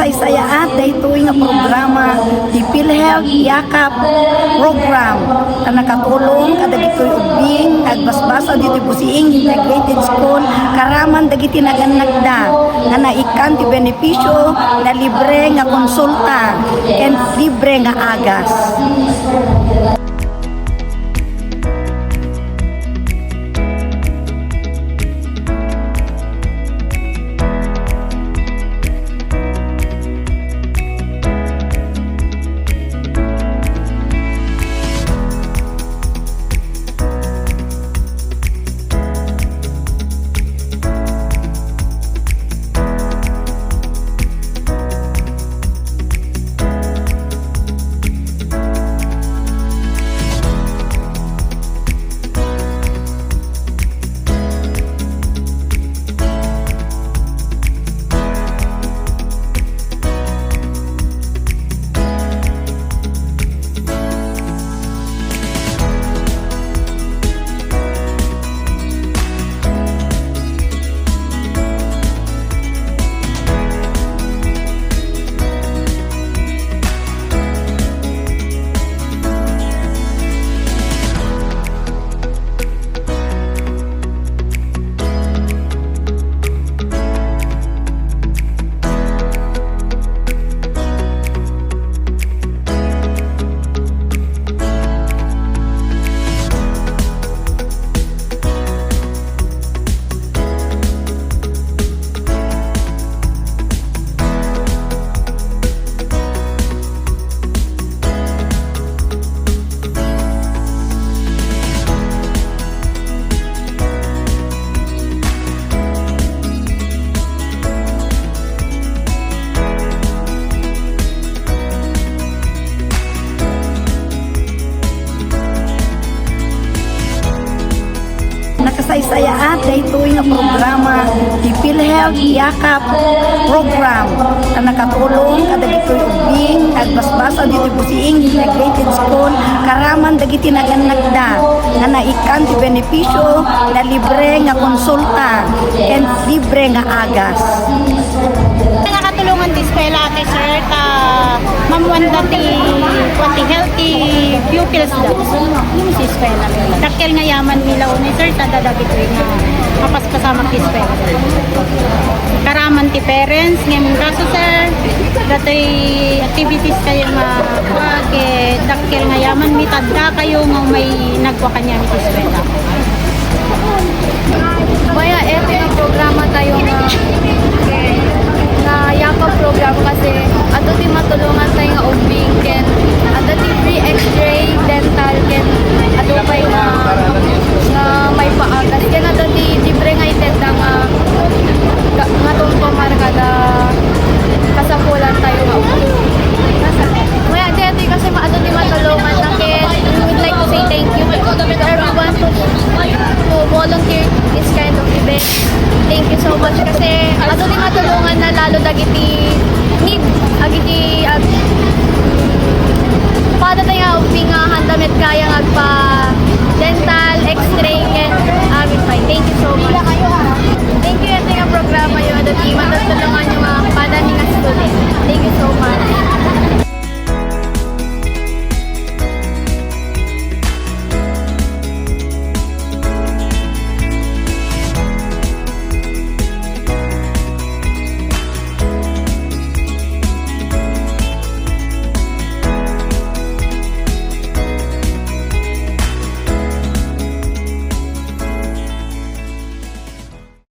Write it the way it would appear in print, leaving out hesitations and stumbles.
Nakasaysaya at daytoy nga programa di PhilHealth Yakap program na nakatulong kadagitoy ubing nagbasbasa dito Busiing Integrated School karaman dagiti naganagda nga naikan ti benepisyo na libre nga konsulta and libre nga agas. Nakasaysaya at daytoy nga programa di PhilHealth Yakap program na nakatulong kadagitoy ubing nagbasbasa dito Busiing Integrated School karaman dagiti naganagda nga naikan ti benepisyo na libre nga konsulta and libre nga agas. Nakatulungan ti eskwela ate sir ta mamuanda ti healthy pupils daw. Yung si eskwela. Dakkel nga yaman nila ni sir ta dadagitoy nga mapaspasama ti eskwela. Karaman ti parents ngayon kaso sir datoy activities kayo nga dakkel nga yaman mitadda kayo nga may nagwa kanya ti eskwela. Kaya ito yung programa tayo na yakap program